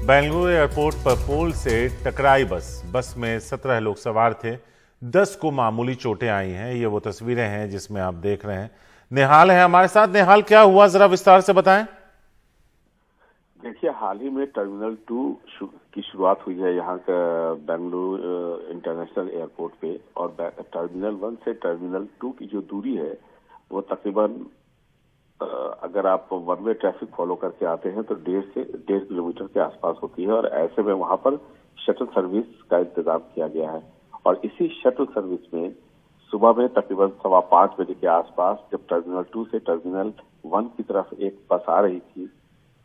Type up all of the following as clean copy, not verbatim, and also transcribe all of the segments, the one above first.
Bengaluru airport पर पोल से टकराई बस में 17 लोग सवार थे। 10 को मामूली चोटें आई हैं। ये वो तस्वीरें हैं जिसमें आप देख रहे हैं। निहाल है हमारे साथ। निहाल, क्या हुआ, जरा विस्तार से बताएं। देखिए, हाल ही में टर्मिनल 2 की शुरुआत हुई है यहाँ का बेंगलुरु इंटरनेशनल एयरपोर्ट पे, और टर्मिनल 1 से टर्मिनल 2 की जो दूरी है वो तकरीबन अगर आप वन वे ट्रैफिक फॉलो करके आते हैं तो 1.5 किलोमीटर के आसपास होती है। और ऐसे में वहां पर शटल सर्विस का इंतजाम किया गया है। और इसी शटल सर्विस में सुबह में तकरीबन 5:15 बजे के आसपास जब टर्मिनल 2 से टर्मिनल 1 की तरफ एक बस आ रही थी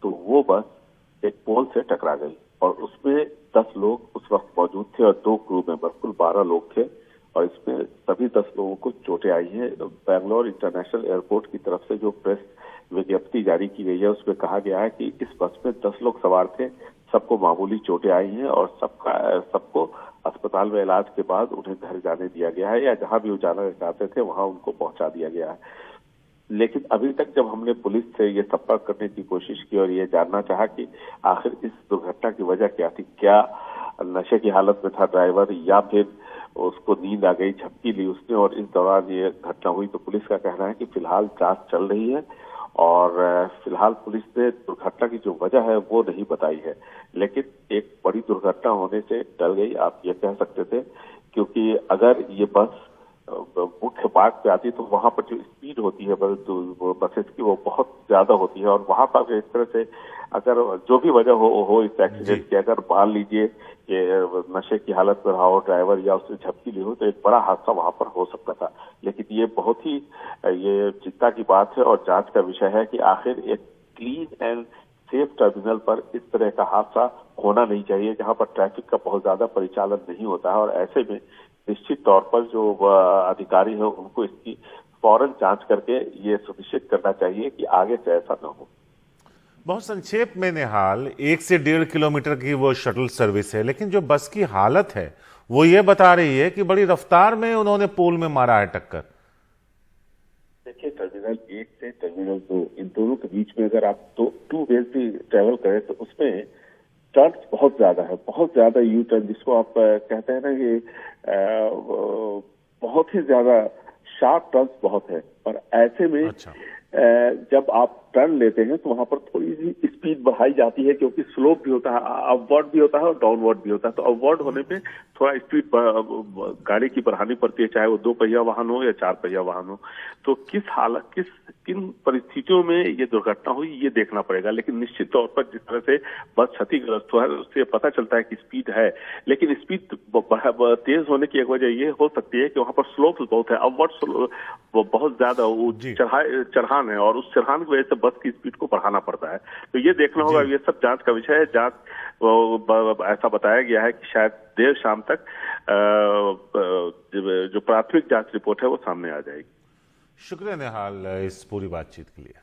तो वो बस एक पोल से टकरा गई और उसमें 10 लोग उस वक्त मौजूद थे और 2 क्रू मेंबर, कुल 12 लोग थे। और इसमें सभी 10 लोगों को चोटें आई हैं। बैंगलोर इंटरनेशनल एयरपोर्ट की तरफ से जो प्रेस विज्ञप्ति जारी की गई है उसमें कहा गया है कि इस बस में 10 लोग सवार थे, सबको मामूली चोटें आई हैं और सबको अस्पताल में इलाज के बाद उन्हें घर जाने दिया गया है, या जहां भी वो जाना चाहते थे वहां उनको पहुंचा दिया गया है। लेकिन अभी तक जब हमने पुलिस से ये संपर्क करने की कोशिश की और ये जानना चाहा कि आखिर इस दुर्घटना की वजह क्या थी, क्या नशे की हालत में था ड्राइवर या फिर उसको नींद आ गई, झपकी ली उसने और इस दौरान ये घटना हुई, तो पुलिस का कहना है कि फिलहाल जांच चल रही है और फिलहाल पुलिस ने दुर्घटना की जो वजह है वो नहीं बताई है। लेकिन एक बड़ी दुर्घटना होने से टल गई, आप ये कह सकते थे, क्योंकि अगर ये बस मुख्य मार्ग पे आती तो वहां पर जो स्पीड होती है बसेस की वो बहुत ज्यादा होती है। और वहां पर इस तरह से अगर जो भी वजह हो इस एक्सीडेंट की, अगर मान लीजिए कि नशे की हालत में रहा हो ड्राइवर या उसने झपकी ली हो तो एक बड़ा हादसा वहां पर हो सकता था। लेकिन ये बहुत ही ये चिंता की बात है और जांच का विषय है कि आखिर एक क्लीन एंड सेफ टर्मिनल पर इस तरह का हादसा होना नहीं चाहिए जहां पर ट्रैफिक का बहुत ज्यादा परिचालन नहीं होता है। और ऐसे में निश्चित तौर पर जो अधिकारी है उनको इसकी फौरन जांच करके ये सुनिश्चित करना चाहिए कि आगे से ऐसा न हो। बहुत संक्षेप में निहाल, 1 से 1.5 किलोमीटर की वो शटल सर्विस है, लेकिन जो बस की हालत है वो ये बता रही है कि बड़ी रफ्तार में उन्होंने पोल में मारा है टक्कर। देखिए, टर्मिनल 1 से टर्मिनल 2 इन दोनों के बीच में अगर आप टू वेज भी ट्रेवल करें तो उसमें टर्न्स बहुत ज्यादा है, बहुत ज्यादा यू टर्न, जिसको आप कहते हैं ना कि बहुत ही ज्यादा शार्प टर्न्स बहुत है। और ऐसे में जब आप टर्न लेते हैं तो वहां पर थोड़ी सी स्पीड बढ़ाई जाती है, क्योंकि स्लोप भी होता है, अपवर्ड भी होता है और डाउनवर्ड भी होता है। तो अपवर्ड होने पे थोड़ा स्पीड गाड़ी की बढ़ानी पड़ती है, चाहे वो 2 पहिया वाहन हो या 4 पहिया वाहन हो। तो किन परिस्थितियों में ये दुर्घटना हुई ये देखना पड़ेगा। लेकिन निश्चित तौर पर जिस तरह से बस क्षतिग्रस्त हुआ है उससे पता चलता है कि स्पीड है, लेकिन स्पीड तेज होने की एक वजह ये हो सकती है कि वहां पर स्लोप बहुत है, अपवर्ड बहुत ज्यादा चढ़ान है और उस चढ़ान की वजह से बस की स्पीड को बढ़ाना पड़ता है। तो ये देखना होगा, ये सब जांच का विषय है। जांच ऐसा बताया गया है कि शायद देर शाम तक जो प्राथमिक जांच रिपोर्ट है वो सामने आ जाएगी। शुक्रिया निहाल इस पूरी बातचीत के लिए।